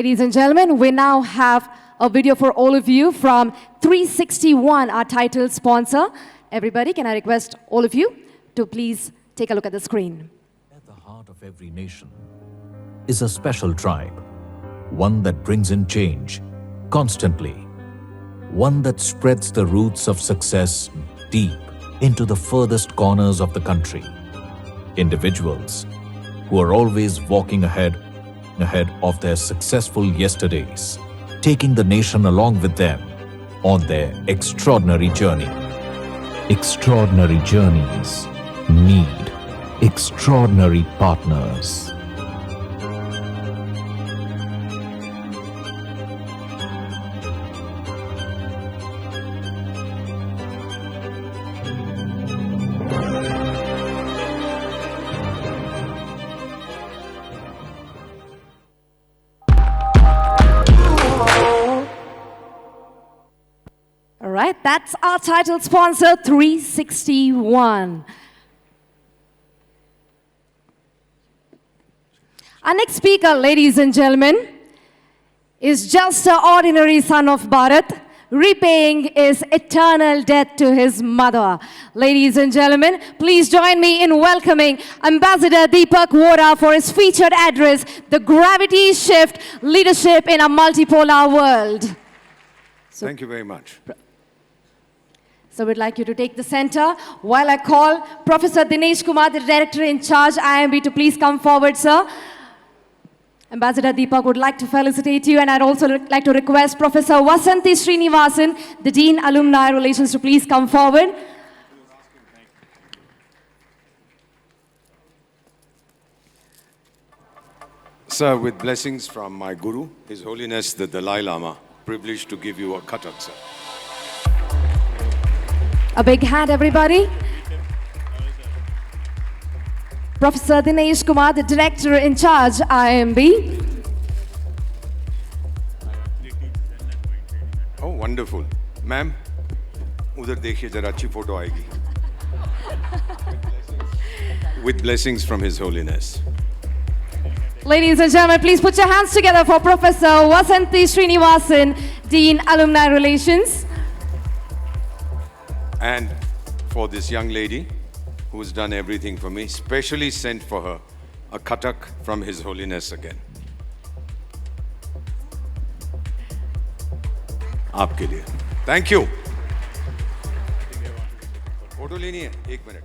Ladies and gentlemen, we now have a video for all of you from 360 ONE, our title sponsor. Everybody, can I request all of you to please take a look at the screen. At the heart of every nation is a special tribe, one that brings in change constantly, one that spreads the roots of success deep into the furthest corners of the country. Individuals who are always walking ahead of their successful yesterdays, taking the nation along with them on their extraordinary journey. Extraordinary journeys need extraordinary partners. All right, that's our title sponsor, 360 ONE. Our next speaker, ladies and gentlemen, is just an ordinary son of Bharat, repaying his eternal debt to his mother. Ladies and gentlemen, please join me in welcoming Ambassador Deepak Vora for his featured address, The Gravity Shift, Leadership in a Multipolar World. Thank you very much. So we'd like you to take the center while I call Professor Dinesh Kumar, the Director in Charge, IMB, to please come forward, sir. Ambassador Deepak would like to felicitate you, and I'd also like to request Professor Vasanthi Srinivasan, the Dean Alumni Relations, to please come forward. Sir, with blessings from my Guru, His Holiness the Dalai Lama, privileged to give you a Kathak, sir. A big hand, everybody. Professor Dinesh Kumar, the Director in Charge, IMB. Oh, wonderful. Ma'am, udhar dekhiye jara achhi photo aayegi. With blessings from His Holiness. Ladies and gentlemen, please put your hands together for Professor Vasanthi Srinivasan, Dean Alumni Relations. And for this young lady who's done everything for me, specially sent for her a Kathak from His Holiness again. Aapke liye. Thank you. Photo leni hai? 1 minute.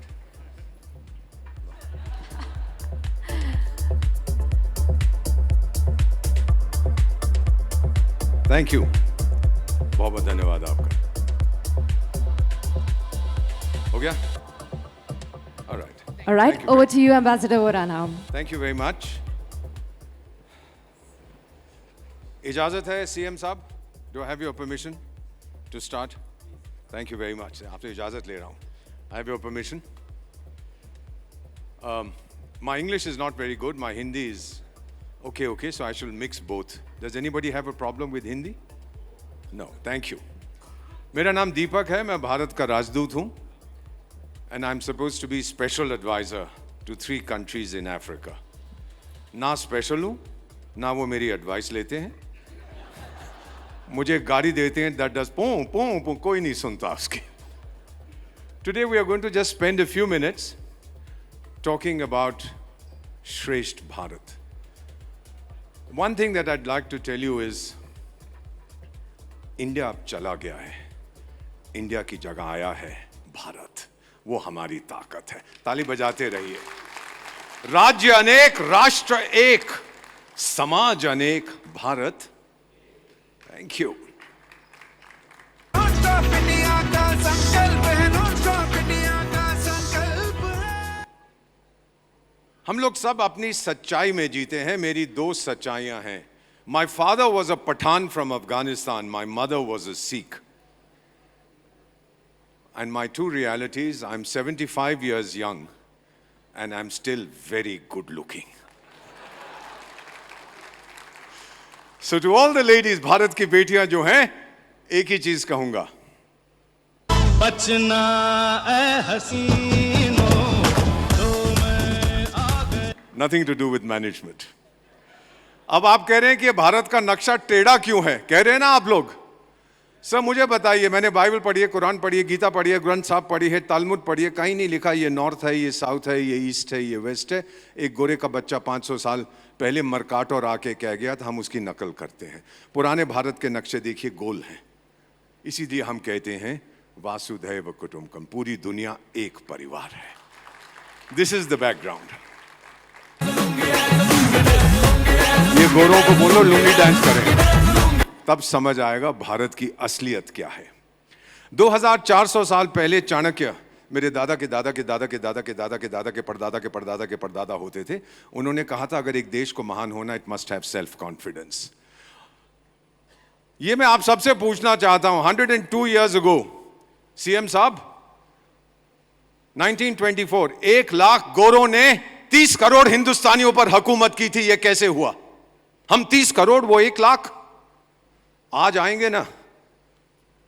Thank you. बहुत बहुत धन्यवाद आपका. हो गया? All right. All right, over to you, Ambassador Vora, now. Thank you very much. इजाज़त है CM साहब? Do I have your permission to start? Thank you very much. आपसे इजाज़त ले रहा हूँ. I have your permission. My English is not very good. My Hindi is okay, so I shall mix both. Does anybody have a problem with Hindi? No, thank you. मेरा नाम दीपक है, मैं भारत का राजदूत हूँ. And I'm supposed to be special advisor to 3 countries in Africa. ना special हूँ, ना वो मेरी advice लेते हैं. मुझे गाड़ी देते हैं, that does पों पों पों, कोई नहीं सुनता उसकी. Today we are going to just spend a few minutes talking about Shresht Bharat. One thing that I'd like to tell you is, India अब चला गया है. India की जगह आया है भारत. वो हमारी ताकत है. ताली बजाते रहिए. राज्य अनेक, राष्ट्र एक, समाज अनेक, भारत. Thank you. हम लोग सब अपनी सच्चाई में जीते हैं. मेरी 2 सच्चाइयां हैं. My father was a Pathan from Afghanistan. My mother was a Sikh. And my 2 realities, I'm 75 years young and I'm still very good looking. So to all the ladies, Bharat की बेटियां जो हैं, एक ही चीज कहूंगा. बचना ऐ हसीनो, तो मैं आ गया. Nothing to do with management. अब आप कह रहे हैं कि भारत का नक्शा टेढ़ा क्यों है, कह रहे हैं ना आप लोग। सर मुझे बताइए, मैंने बाइबल पढ़ी है, कुरान पढ़ी है, गीता पढ़ी है, ग्रंथ साहब पढ़ी है, तालमुद पढ़ी है, कहीं नहीं लिखा ये नॉर्थ है, ये साउथ है, ये ईस्ट है, ये वेस्ट है। एक गोरे का बच्चा 500 साल पहले मरकाटोर आके कह गया था, हम उसकी नकल करते हैं। पुराने भारत के नक्शे देखिए गोल हैं, इसीलिए हम कहते हैं वासुधैव कुटुंबकम, पूरी दुनिया एक परिवार है। This is the background. ये गोरों को बोलो लुंगी डांस करें, तब समझ आएगा भारत की असलियत क्या है। 2400 साल पहले चाणक्य, मेरे दादा के दादा के दादा के दादा के दादा के दादा के परदादा के परदादा के परदादा होते थे, उन्होंने कहा था अगर एक देश को महान होना, it must have self confidence. ये मैं आप सबसे पूछना चाहता हूं, 102 ईयर्स अगो सीएम साहब 1924 1 लाख गोरों ने 30 करोड़ हिंदुस्तानियों पर हुकूमत की थी। यह कैसे हुआ? हम 30 करोड़, वो 1 लाख। आज आएंगे ना,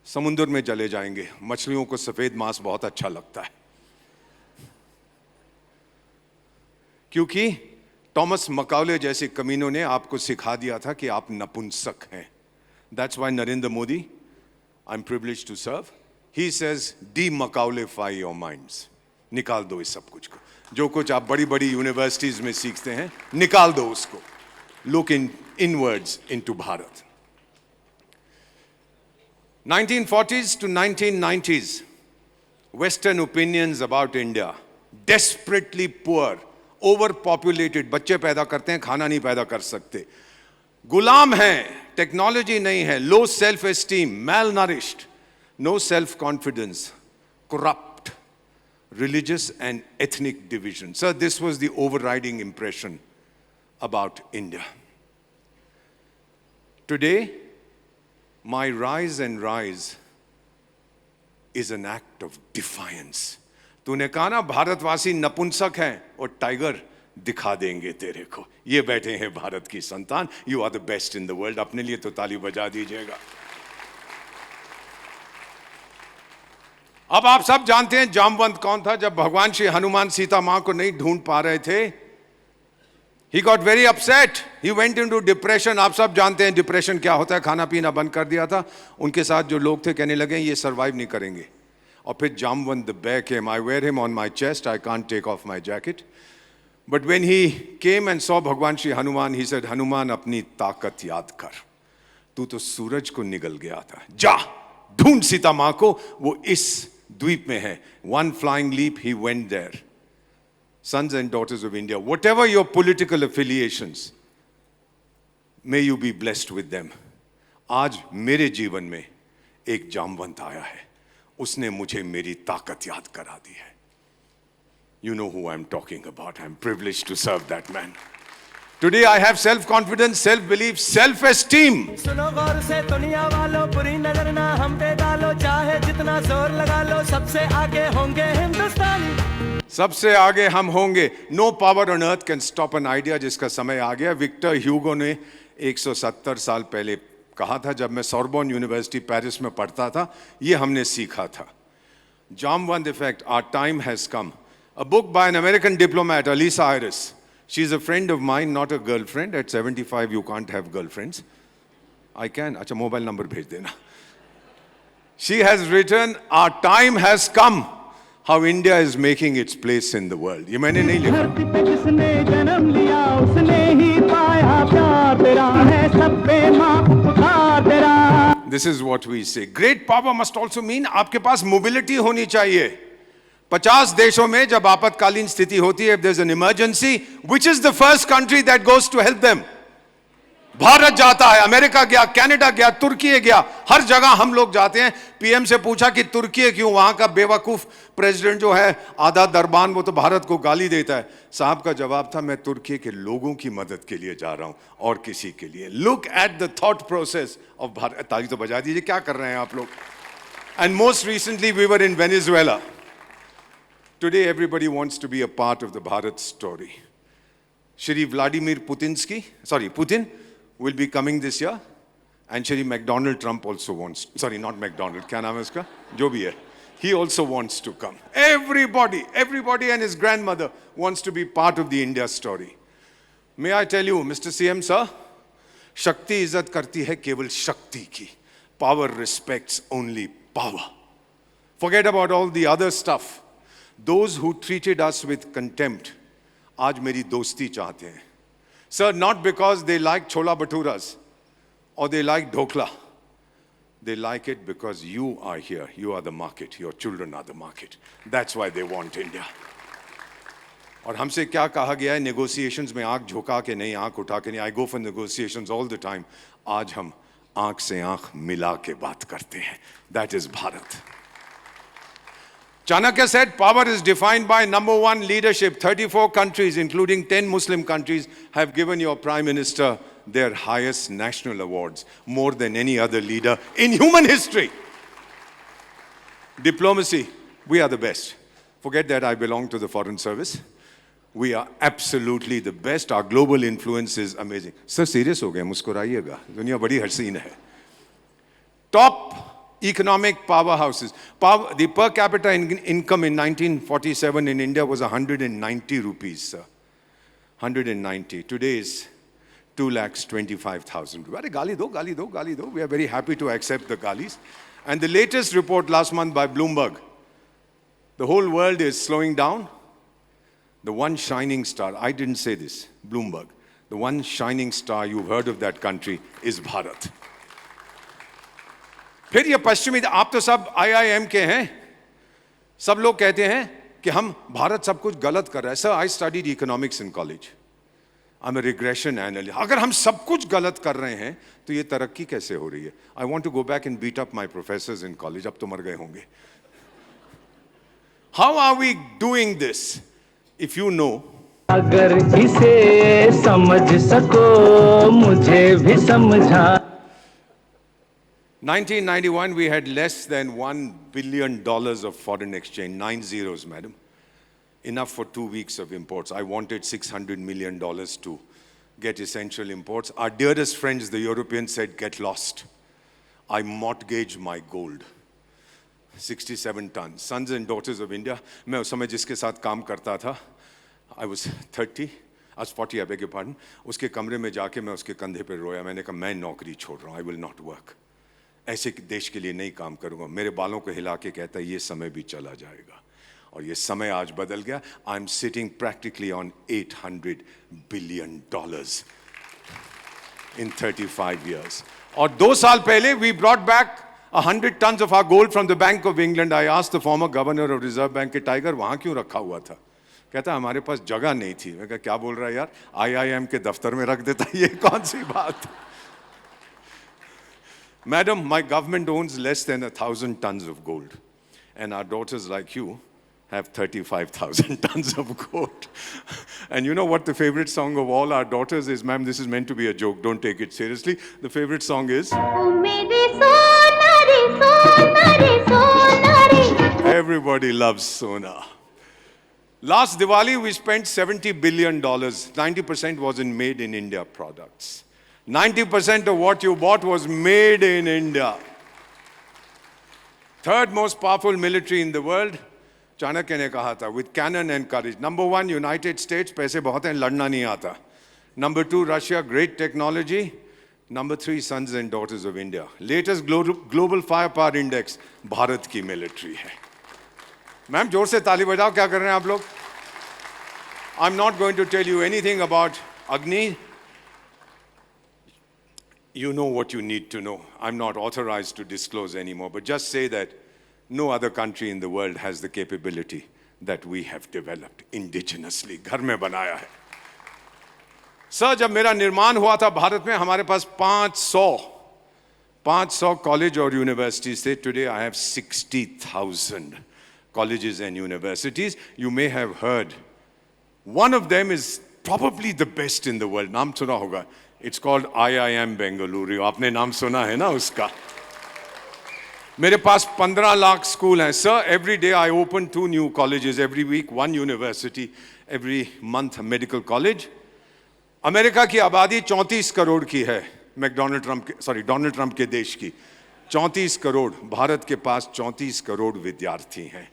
समुद्र में चले जाएंगे। मछलियों को सफेद मांस बहुत अच्छा लगता है, क्योंकि टॉमस मकाउले जैसे कमीनों ने आपको सिखा दिया था कि आप नपुंसक हैं। That's why Narendra Modi, I am privileged to serve, he says de macaulayfy your minds. निकाल दो इस सब कुछ को, जो कुछ आप बड़ी बड़ी यूनिवर्सिटीज में सीखते हैं, निकाल दो उसको। Look inwards into Bharat. 1940s to 1990s, Western opinions about India, desperately poor, overpopulated, बच्चे पैदा करते हैं, खाना नहीं पैदा कर सकते, गुलाम हैं, टेक्नोलॉजी नहीं है, low self esteem, malnourished, no self confidence, corrupt, religious and ethnic division. Sir, this was the overriding impression about India. Today, my rise and rise is an act of defiance. तूने कहा ना भारतवासी नपुंसक हैं, और tiger दिखा देंगे तेरे को। ये बैठे हैं भारत की संतान। You are the best in the world. अपने लिए तो ताली बजा दीजिएगा। अब आप सब जानते हैं जामवंत कौन था। जब भगवान श्री हनुमान सीता मां को नहीं ढूंढ पा रहे थे, He got very upset. He went into depression. आप सब जानते हैं डिप्रेशन क्या होता है, खाना पीना बंद कर दिया था। उनके साथ जो लोग थे कहने लगे ये सर्वाइव नहीं करेंगे। और फिर Jamwant the bear came. I wear him on my chest. I can't take off my jacket. But when he came and saw भगवान श्री हनुमान, he said, हनुमान अपनी ताकत याद कर, तू तो सूरज को निगल गया था, जा ढूंढ सीता मां को, वो इस द्वीप में है। One flying leap, he went there. Sons and daughters of India, whatever your political affiliations, may you be blessed with them. आज मेरे जीवन में एक जामवंत आया है, उसने मुझे मेरी ताकत याद करा दी है। You know who I'm talking about. I'm privileged to serve that man. Today I have self-confidence, self-belief, self-esteem. सुनो गौर से दुनिया वालों, बुरी नजर ना हम पे डालो, चाहे जितना जोर लगा लो, सबसे आगे होंगे हिंदुस्तानी, सबसे आगे हम होंगे। No power on earth can stop an idea, जिसका समय आ गया। विक्टर ह्यूगो ने 170 साल पहले कहा था, जब मैं सोरबोन यूनिवर्सिटी पेरिस में पढ़ता था, ये हमने सीखा था। Jamwant effect, our time has come. A book by an American diplomat, Alyssa Ayres. She is a friend of mine, not a girlfriend. At 75 you can't have girlfriends. I can, अच्छा mobile number भेज देना। She has written, our time has come, how India is making its place in the world. ये मैंने नहीं लिखा। धरती पे जिसने जन्म लिया उसने ही पाया प्यार तेरा है, सब पे मां पुकार तेरा। This is what we say. Great power must also mean आपके पास mobility होनी चाहिए। 50 देशों में जब आपातकालीन स्थिति होती है, if there's an emergency, which is the first country that goes to help them? Bharat जाता है, अमेरिका गया, कनाडा गया, तुर्की गया, हर जगह हम लोग जाते हैं। पीएम से पूछा कि तुर्की क्यों, वहां का बेवकूफ प्रेसिडेंट जो है आधा दरबान, वो तो भारत को गाली देता है। साहब का जवाब था, मैं तुर्की के लोगों की मदद के लिए जा रहा हूं और किसी के लिए। Look at the thought process of Bharat. ताली तो बजा दीजिए, क्या कर रहे हैं आप लोग। And most recently we were in Venezuela. Today everybody wants to be a part of the Bharat story. Shri Vladimir Putin will be coming this year, and Shri McDonald Trump also wants, sorry, not McDonald, क्या नाम है उसका, जो भी है, he also wants to come. Everybody and his grandmother wants to be part of the India story. May I tell you, Mr. CM sir, शक्ति इज्जत करती है केवल शक्ति की. Power respects only power. Forget about all the other stuff. Those who treated us with contempt, आज मेरी दोस्ती चाहते हैं. Sir, not because they like chola bhaturas or they like dhokla. They like it because you are here. You are the market. Your children are the market. That's why they want India. और हमसे क्या कहा गया है negotiations में आंख झुका के नहीं, आंख उठा के नहीं. I go for negotiations all the time. आज हम आंख से आंख मिला के बात करते हैं. That is Bharat. Chanakya said power is defined by number one, leadership. 34 countries, including 10 Muslim countries, have given your Prime Minister their highest national awards, more than any other leader in human history. Diplomacy, we are the best. Forget that I belong to the Foreign Service. We are absolutely the best. Our global influence is amazing. Sir, serious हो गए, मुस्कुराइएगा. दुनिया बड़ी हसीन है. Top economic powerhouses. The per capita income in 1947 in India was 190 rupees, sir. 190. Today is 2,25,000. Very gali do, gali do, gali do. We are very happy to accept the galis. And the latest report last month by Bloomberg, the whole world is slowing down. The one shining star, I didn't say this, Bloomberg, the one shining star, you've heard of that country, is Bharat. फिर ये पश्चिमी, आप तो सब IIM के हैं, सब लोग कहते हैं कि हम भारत सब कुछ गलत कर रहा है. Sir, I studied economics in college. I'm a regression analyst. अगर हम सब कुछ गलत कर रहे हैं तो ये तरक्की कैसे हो रही है? I want to go back and beat up my professors in college. अब तो मर गए होंगे. How are we doing this? If you know, अगर इसे समझ सको मुझे भी समझा. 1991 we had less than $1 billion of foreign exchange, 9 zeros, madam. Enough for 2 weeks of imports. I wanted $600 million to get essential imports. Our dearest friends, the Europeans, said, get lost. I mortgaged my gold. 67 tons. Sons and daughters of India. मैं उस समय जिसके साथ काम करता था, I was 30, I was 40, I beg your pardon. उसके कमरे में जाके मैं उसके कंधे पे रोया. मैंने कहा मैं नौकरी छोड़ रहा हूँ. I will not work. ऐसे देश के लिए नहीं काम करूँगा. मेरे बालों को हिला के कहता ये समय भी चला जाएगा. और ये समय आज बदल गया. I'm sitting practically on $800 billion in 35 years. और 2 साल पहले we brought back 100 tons of our gold from the Bank of England. I asked the former governor of Reserve Bank के टाइगर वहाँ क्यों रखा हुआ था? कहता हमारे पास जगह नहीं थी. मैं कहा क्या बोल रहा है यार? IIM के दफ्तर में रख देता. ये कौन सी बात? Madam, my government owns less than 1,000 tons of gold. And our daughters like you have 35,000 tons of gold. And you know what the favorite song of all our daughters is? Ma'am, this is meant to be a joke. Don't take it seriously. The favorite song is? Everybody loves Sona. Last Diwali, we spent $70 billion. 90% was in made in India products. 90% of what you bought was made in India. Third most powerful military in the world, Chanakya ने कहा था, with cannon and courage. Number 1, United States, पैसे बहुत हैं, लड़ना नहीं आता. Number 2, Russia, great technology. Number 3, sons and daughters of India. Latest global firepower index, Bharat की military है. मैम जोर से ताली बजाओ, क्या कर रहे हैं आप लोग? I'm not going to tell you anything about Agni. You know what you need to know. I'm not authorized to disclose anymore, but just say that no other country in the world has the capability that we have developed indigenously. घर में बनाया है. Sir, जब मेरा निर्माण हुआ था भारत में, हमारे पास 500 कॉलेज और यूनिवर्सिटीज थे. Today I have 60,000 colleges and universities. You may have heard. One of them is probably the best in the world. नाम सुना होगा. It's called IIM Bengaluru. आपने नाम सुना है ना उसका? मेरे पास 15 lakh school हैं. Sir, every day I open 2 new colleges. Every week 1 university. Every month a medical college. America की आबादी 34 करोड़ की है. डोनाल्ड ट्रंप के देश की 34 करोड़. भारत के पास 34 करोड़ विद्यार्थी हैं.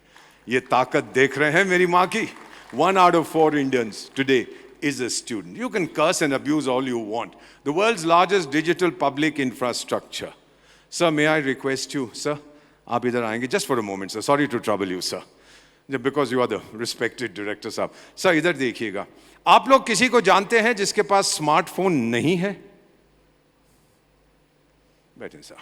ये ताकत देख रहे हैं मेरी माँ की? 1 out of 4 Indians today is a student. You can curse and abuse all you want. The world's largest digital public infrastructure. Sir, may I request you, sir? आप इधर आएंगे just for a moment, sir. Sorry to trouble you, sir. Because you are the respected director, साहब. Sir, इधर देखिएगा. आप लोग किसी को जानते हैं जिसके पास स्मार्टफोन नहीं है? बैठे सर.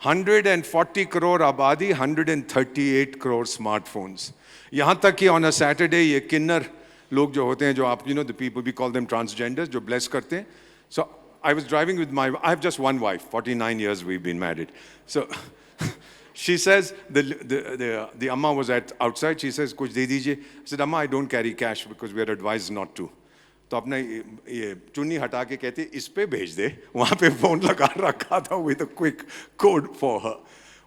140 crore आबादी, 138 crore smartphones. यहाँ तक कि on a Saturday ये किन्नर लोग जो होते हैं, जो आप, you know, the people, we call them transgenders, जो bless करते हैं. So I was driving with I have just one wife, 49 years we've been married. So she says, the amma was outside, she says, कुछ दे दीजिए. I said, Amma, I don't carry cash because we are advised not to. तो अपने ये चुन्नी हटा के कहती इस पे भेज दे. वहाँ पे फोन लगा रखा था with a quick code for her.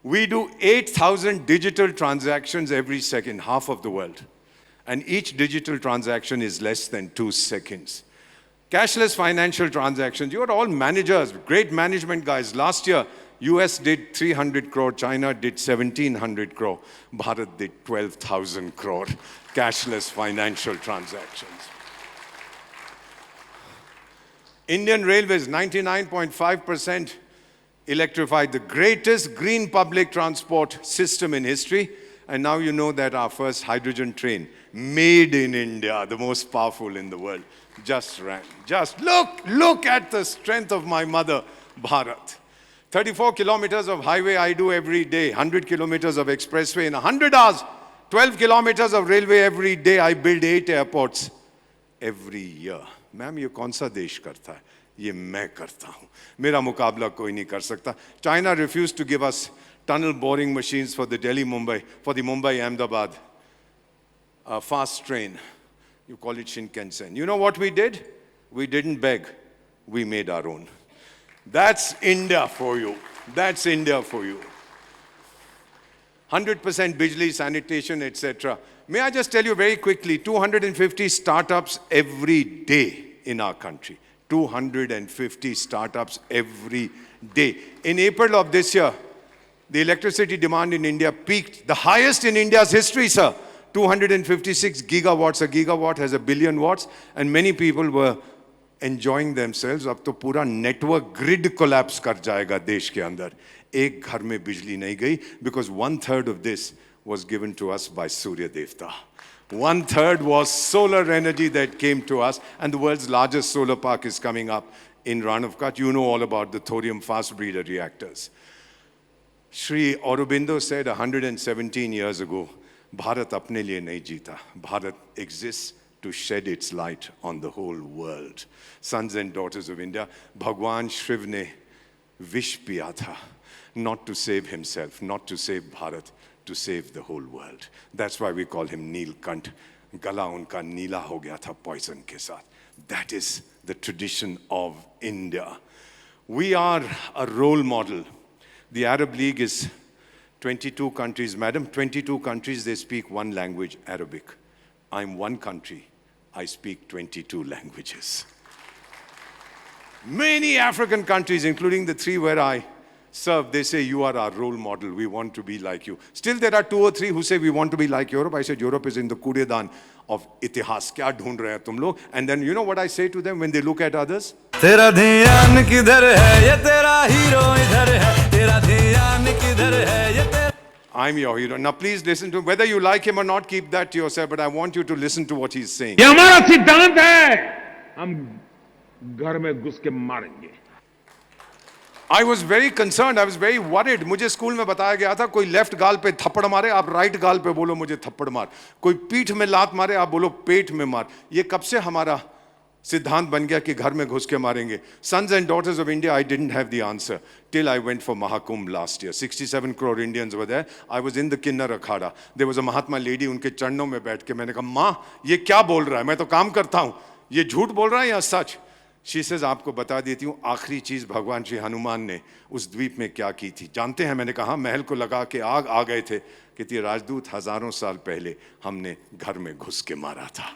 We do 8,000 digital transactions every second, half of the world. And each digital transaction is less than 2 seconds. Cashless financial transactions, you are all managers, great management guys. Last year, US did 300 crore, China did 1,700 crore, Bharat did 12,000 crore cashless financial transactions. Indian Railways, 99.5% electrified, the greatest green public transport system in history. And now you know that our first hydrogen train, made in India, the most powerful in the world, just ran. Just look at the strength of my mother, Bharat. 34 kilometers of highway I do every day, 100 kilometers of expressway in 100 hours, 12 kilometers of railway every day. I build 8 airports every year. Ma'am ये कौन सा देश करता है? ये मैं करता हूँ. मेरा मुकाबला कोई नहीं कर सकता. China refused to give us tunnel boring machines for the Mumbai-Ahmedabad fast train. You call it Shinkansen. You know what we did? We didn't beg. We made our own. That's India for you. That's India for you. 100% bijli, sanitation, etc. May I just tell you very quickly, 250 startups every day in our country. 250 startups every day. In April of this year, the electricity demand in India peaked, the highest in India's history, sir. 256 gigawatts. A gigawatt has 1 billion watts, and many people were enjoying themselves. अब तो पूरा network grid collapse कर जाएगा देश के अंदर. एक घर में बिजली नहीं गई, because 1/3 of this was given to us by Surya Devta. 1/3 was solar energy that came to us, and the world's largest solar park is coming up in Ranavkat. You know all about the thorium fast breeder reactors. Sri Aurobindo said 117 years ago, Bharat apne liye nahi jeeta. Bharat exists to shed its light on the whole world. Sons and daughters of India, Bhagwan Shriv ne wish piya tha, not to save himself, not to save Bharat, to save the whole world. That's why we call him Neelkant. Gala unka neela ho gaya tha poison ke saath. That is the tradition of India. We are a role model. The Arab League is 22 countries, madam, 22 countries, they speak one language, Arabic. I'm one country, I speak 22 languages. Many African countries, including the 3 where I serve, they say, you are our role model, we want to be like you. Still there are 2 or 3 who say, we want to be like Europe. I said, Europe is in the kudedan of itihas. Kya dhoond rahe hai tum log? And then you know what I say to them when they look at others? तेरा ध्यान किधर है ये तेरा hero इधर है तेरा ध्यान किधर है ये तेरा I'm your hero. Now please listen to him. Whether you like him or not, keep that to yourself, but I want you to listen to what he's saying. ये हमारा सिद्धांत है, हम घर में घुस के मारेंगे. I was very concerned, I was very worried. मुझे स्कूल में बताया गया था, कोई लेफ्ट गाल पे थप्पड़ मारे, आप राइट गाल पे बोलो मुझे थप्पड़ मार. कोई पीठ में लात मारे, आप बोलो पेट में मार. ये कब से हमारा सिद्धांत बन गया कि घर में घुस के मारेंगे? Sons and daughters of India, I didn't have the answer till I went for Mahakumbh last year. 67 crore Indians were there. I was in the Kinnar Akhada. There was a Mahatma lady, उनके चरणों में बैठ के मैंने कहा, माँ ये क्या बोल रहा है? मैं तो काम करता हूँ. ये झूठ बोल रहा है या सच? She says, आपको बता देती हूँ, आखिरी चीज भगवान श्री हनुमान ने उस द्वीप में क्या की थी जानते हैं? मैंने कहा, महल को लगा के आग आ गए थे. कहती राजदूत, हजारों साल पहले हमने घर में घुस के मारा था.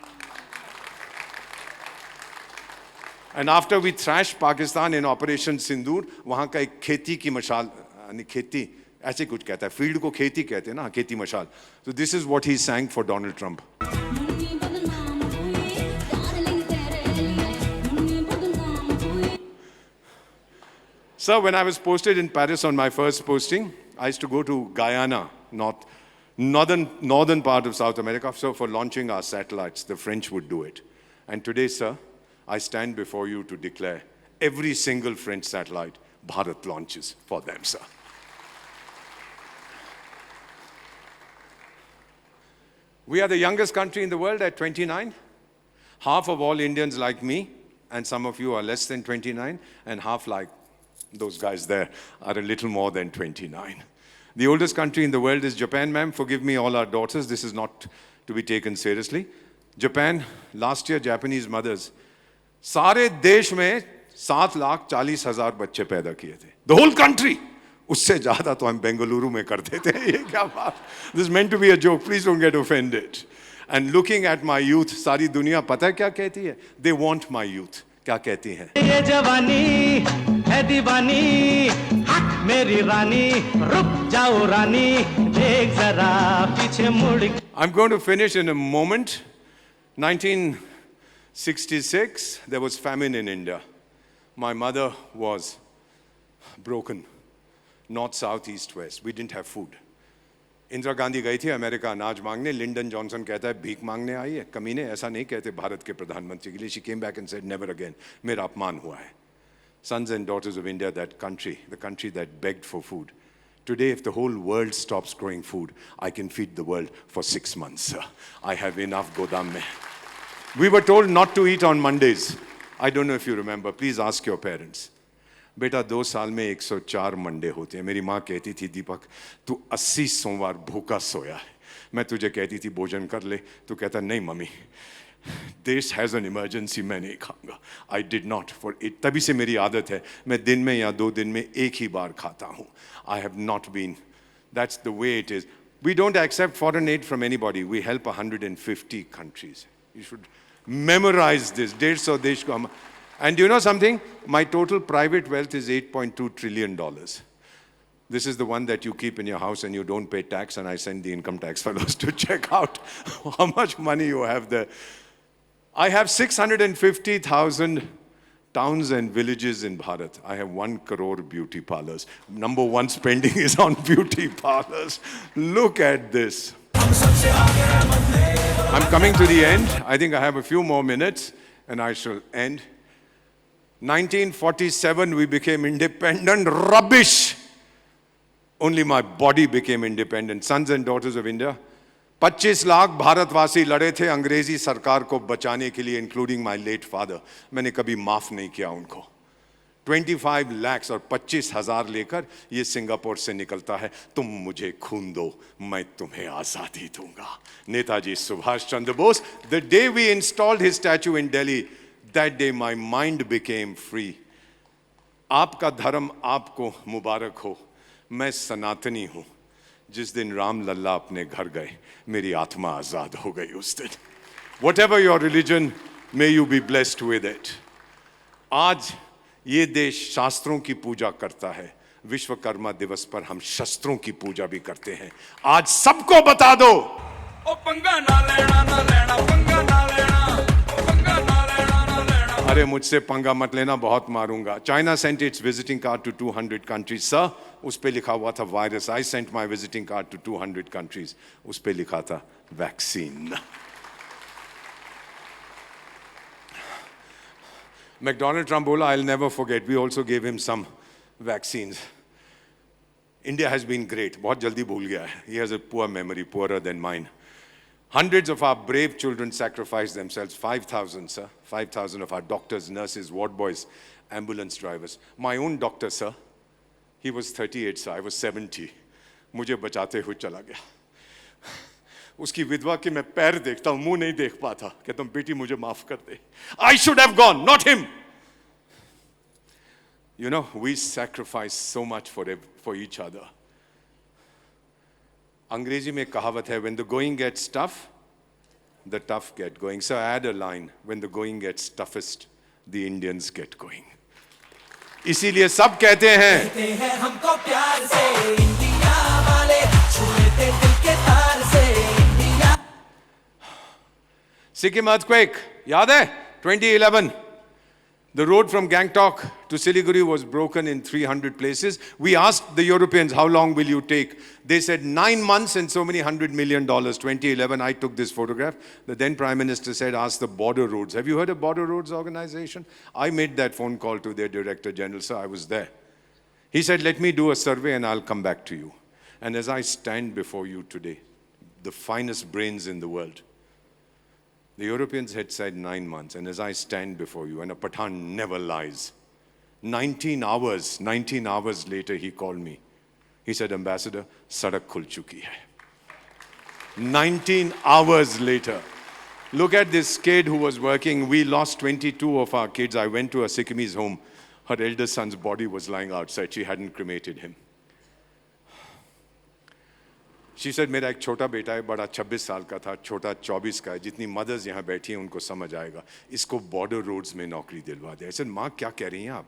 And after we thrashed Pakistan in Operation Sindoor, वहाँ का एक खेती की मशाल, यानी खेती ऐसे कुछ कहता है, फील्ड को खेती कहते हैं ना, खेती मशाल. So this is what he sang for Donald Trump. Sir, when I was posted in Paris on my first posting, I used to go to Guyana, northern part of South America. So for launching our satellites, the French would do it. And today, sir, I stand before you to declare every single French satellite Bharat launches for them, sir. We are the youngest country in the world at 29. Half of all Indians like me, and some of you are less than 29, and half like those guys there are a little more than 29. The oldest country in the world is Japan, ma'am. Forgive me, all our daughters. This is not to be taken seriously. Japan, last year, Japanese mothers, सारे देश में 7,40,000 बच्चे पैदा किए थे. The whole country. उससे ज़्यादा तो हम बेंगलुरु में करते थे. ये क्या बात? This is meant to be a joke. Please don't get offended. And looking at my youth, सारी दुनिया पता है क्या कहती है? They want my youth. क्या कहती हैं? ये जवानी है दीवानी, मेरी रानी, रुक जाओ रानी, देख जरा पीछे मुड़. I'm going to finish in a moment. 1966, there was famine in India. My mother was broken. North, south, east, west. We didn't have food. Indira Gandhi गई थी अमेरिका अनाज मांगने. लिंडन जॉनसन कहता है भीख मांगने आई है. कमीने ऐसा नहीं कहते भारत के प्रधानमंत्री के लिए. She came back and said never again. मेरा अपमान हुआ है. Sons and daughters of India, that country, the country that begged for food. Today, if the whole world stops growing food, I can feed the world for 6 months, sir. I have enough godam mein. We were told not to eat on Mondays. I don't know if you remember. Please ask your parents. बेटा 2 साल में 104 Monday होते हैं. मेरी माँ कहती थी दीपक तू 80 सोमवार भूखा सोया है. मैं तुझे कहती थी भोजन कर ले. तू कहता नहीं मम्मी, देश हैज़ एन इमरजेंसी, मैं नहीं खाऊंगा. I did not for it. तभी से मेरी आदत है मैं दिन में या 2 दिन में एक ही बार खाता हूँ. I have not been. That's the way it is. We don't accept foreign aid from anybody. We help 150 countries. You should memorize this. 150 देश को हम. And do you know something? My total private wealth is $8.2 trillion. This is the one that you keep in your house and you don't pay tax, and I send the income tax fellows to check out how much money you have there. I have 650,000 towns and villages in Bharat. I have 1 crore beauty parlors. Number 1 spending is on beauty parlors. Look at this. I'm coming to the end. I think I have a few more minutes and I shall end. 1947, we became independent. Rubbish! Only my body became independent. Sons and daughters of India. 25 lakh भारतवासी लड़े थे अंग्रेजी सरकार को बचाने के लिए, including my late father. मैंने कभी माफ नहीं किया उनको. 25 lakhs और 25,000 लेकर ये सिंगापुर से निकलता है. तुम मुझे खून दो, मैं तुम्हें आजादी दूंगा. Netaji Subhash Chandra Bose. The day we installed his statue in Delhi, that day my mind became free. आपका धर्म आपको मुबारक हो. मैं सनातनी हूँ. जिस दिन राम लल्ला अपने घर गए, मेरी आत्मा आजाद हो गई उस दिन. Whatever your religion, may you be blessed with it. आज ये देश शास्त्रों की पूजा करता है. विश्वकर्मा दिवस पर हम शस्त्रों की पूजा भी करते हैं. आज सबको बता दो. ओ पंगा ना लेना, ना लेना, पंगा ना लेना, ओ पंगा ना लेना, ना लेना. अरे मुझसे पंगा मत लेना, बहुत मारूंगा. China sent its visiting card to 200 countries. Sir, उस पे लिखा हुआ था virus. I sent my visiting card to 200 countries. उस पे लिखा था वैक्सीन. McDonald Trump बोला, I'll never forget. We also gave him some vaccines. India has been great. बहुत जल्दी भूल गया है. He has a poor memory, poorer than mine. Hundreds of our brave children sacrificed themselves. 5,000, sir. 5,000 of our doctors, nurses, ward boys, ambulance drivers. My own doctor, sir, he was 38, sir. I was 70. मुझे बचाते हुए चला गया. उसकी विधवा के मैं पैर देखता हूं, मुंह नहीं देख पाता. कहता हूं बेटी मुझे माफ कर दे. I should have gone, not him. You know, we sacrifice so much for each other. अंग्रेजी में कहावत है, when the going gets tough, the tough get going. So I add a line, when the going gets toughest, the Indians get going. इसीलिए सब कहते हैं हमको प्यार से इंडिया वाले छूते दिल के तार से इंडिया. सिक्किम earthquake, याद है? 2011. The road from Gangtok to Siliguri was broken in 300 places. We asked the Europeans, how long will you take? They said 9 months and so many $100 million. 2011, I took this photograph. The then Prime Minister said, ask the Border Roads. Have you heard of Border Roads Organization? I made that phone call to their Director General, sir. I was there. He said, let me do a survey and I'll come back to you. And as I stand before you today, the finest brains in the world, the Europeans had said 9 months, and as I stand before you, and a Pathan never lies, 19 hours later, he called me. He said, Ambassador, sadak khul chuki hai. 19 hours later. Look at this kid who was working. We lost 22 of our kids. I went to a Sikkimese home. Her eldest son's body was lying outside. She hadn't cremated him. She said, मेरा एक छोटा बेटा है, बड़ा 26 साल का था, छोटा 24 का है, जितनी मदर्स यहाँ बैठी हैं उनको समझ आएगा, इसको बॉर्डर रोड्स में नौकरी दिलवा दे। ऐसे माँ क्या कह रही हैं आप?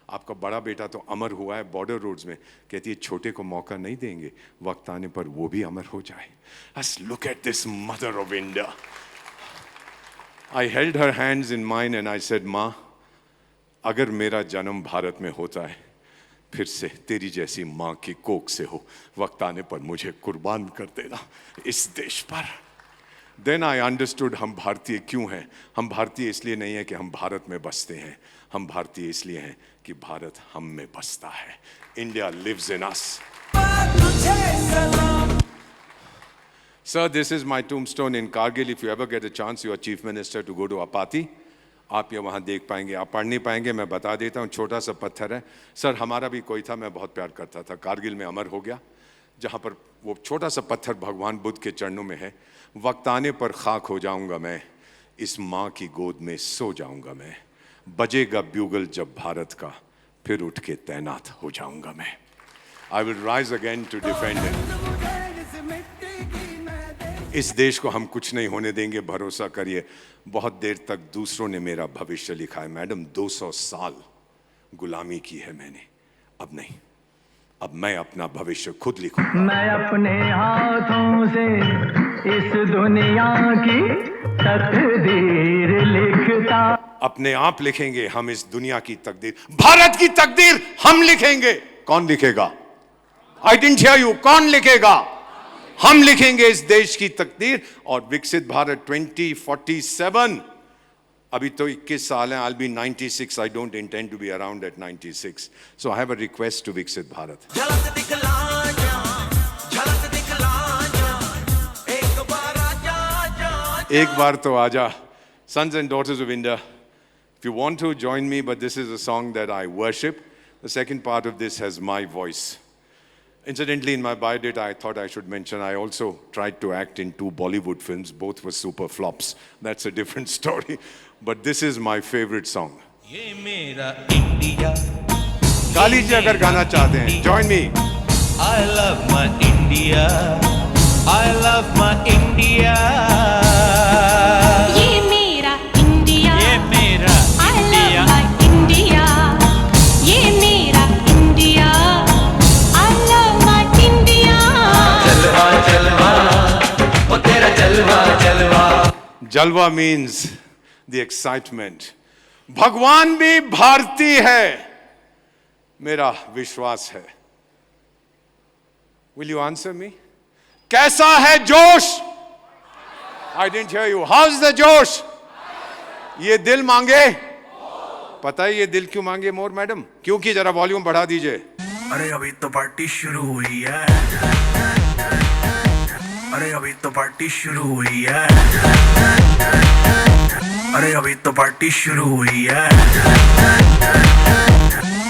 आपका बड़ा बेटा तो अमर हुआ है बॉर्डर रोड्स में, कहती है छोटे को मौका नहीं देंगे, वक्त आने पर वो भी अमर हो जाए। Just look at this mother of India. I held her hands in mine and I said, माँ, अगर मेरा जन्म भारत में होता है, फिर से तेरी जैसी माँ की कोख से हो, वक्त आने पर मुझे कुर्बान कर देना इस देश पर। Then I understood हम भारतीय क्यों हैं। हम भारतीय इसलिए नहीं है कि हम भारत में बसते हैं, हम भारतीय इसलिए हैं कि भारत हम में बसता है। India lives in us. Sir, this is my tombstone in Kargil. If you ever get a chance, you are Chief Minister, to go to Apati. आप ये वहाँ देख पाएंगे, आप पढ़ नहीं पाएंगे, मैं बता देता हूँ, छोटा सा पत्थर है। सर, हमारा भी कोई था, मैं बहुत प्यार करता था, कारगिल में अमर हो गया, जहाँ पर वो छोटा सा पत्थर भगवान बुद्ध के चरणों में है। वक्त आने पर खाक हो जाऊँगा मैं, इस माँ की गोद में सो जाऊँगा मैं, बजेगा ब्यूगल जब भारत का, फिर उठ के तैनात हो जाऊँगा मैं। I will rise again to defend it. इस देश को हम कुछ नहीं होने देंगे, भरोसा करिए। बहुत देर तक दूसरों ने मेरा भविष्य लिखा है। मैडम, 200 साल गुलामी की है मैंने, अब नहीं, अब मैं अपना भविष्य खुद लिखूंगा। मैं अपने हाथों से इस दुनिया की तकदीर लिखता। अपने आप लिखेंगे हम इस दुनिया की तकदीर, भारत की तकदीर हम लिखेंगे। कौन लिखेगा? I didn't hear you. कौन लिखेगा? हम लिखेंगे इस देश की तकदीर। और विकसित भारत 2047, अभी तो 21 साल हैं, I'll be 96. I don't intend to be around at 96. So I have a request to विकसित भारत। झलक दिखला जा, एक बार आजा जा। एक बार तो आजा। Sons and daughters of India, if you want to join me, but this is a song that I worship. The second part of this has my voice. Incidentally, in my biodata, I thought I should mention I also tried to act in 2 Bollywood films. Both were super flops. That's a different story. But this is my favorite song. ये मेरा India, Kali ji अगर गाना चाहते हैं, join me. I love my India, I love my India. ये मेरा India, ये मेरा I India, love my India. ये मेरा India, I love my India. जलवा जलवा, वो तेरा जलवा जलवा। Jalwa means the excitement. भगवान भी भारतीय है, मेरा विश्वास है। Will you answer me? कैसा है जोश? I didn't hear you. How's the जोश? ये दिल मांगे? पता है ये दिल क्यों मांगे मोर मैडम? क्योंकि जरा वॉल्यूम बढ़ा दीजिए। अरे अभी तो पार्टी शुरू हुई है, अरे अभी तो पार्टी शुरू हुई है, अरे अभी तो पार्टी शुरू हुई है,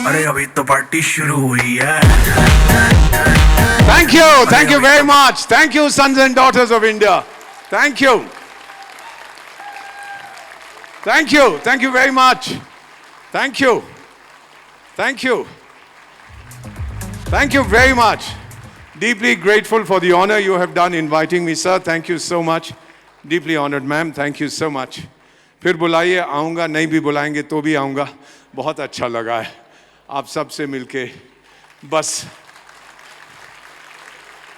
अरे अभी तो पार्टी शुरू हुई है। Thank you very much. Thank you, sons and daughters of India. Thank you. Thank you very much. Thank you. Thank you very much. Deeply grateful for the honor you have done inviting me, sir. Thank you so much. Deeply honored, ma'am. Thank you so much. फिर बुलाइए, आऊँगा, नहीं भी बुलाएंगे तो भी आऊँगा। बहुत अच्छा लगा है आप सबसे मिलके। बस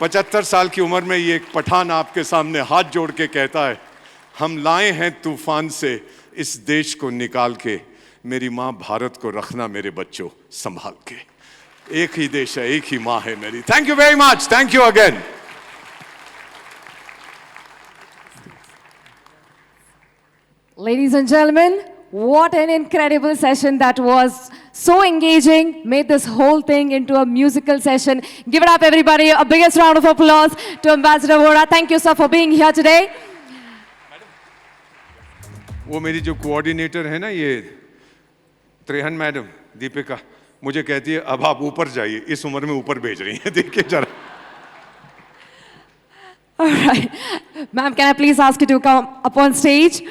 75 साल की उम्र में ये एक पठान आपके सामने हाथ जोड़ के कहता है, हम लाए हैं तूफान से इस देश को निकाल के, मेरी माँ भारत को रखना मेरे बच्चों संभाल के। एक ही देश है, एक ही माँ है मेरी। Thank you very much, thank you again. Ladies and gentlemen, what an incredible session that was. So engaging, made this whole thing into a musical session. Give it up, everybody. A biggest round of applause to Ambassador Vora. Thank you, sir, for being here today. वो मेरी जो coordinator है ना, ये Trehan madam Deepika, मुझे कहती है अब आप ऊपर जाइए, इस उम्र में ऊपर भेज रही हैं। देखिए जरा। All right. Ma'am, can I please ask you to come up on stage?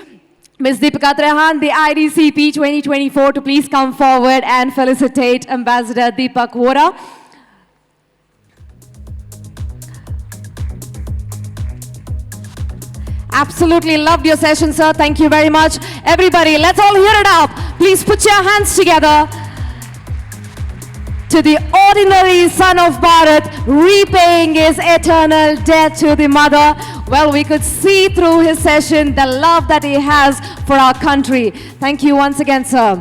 Ms. Deepika Trehan, the IDCP 2024, to please come forward and felicitate Ambassador Deepak Vora. Absolutely loved your session, sir. Thank you very much. Everybody, let's all hear it up. Please put your hands together to the ordinary son of Bharat, repaying his eternal debt to the mother. Well, we could see through his session the love that he has for our country. Thank you once again, sir.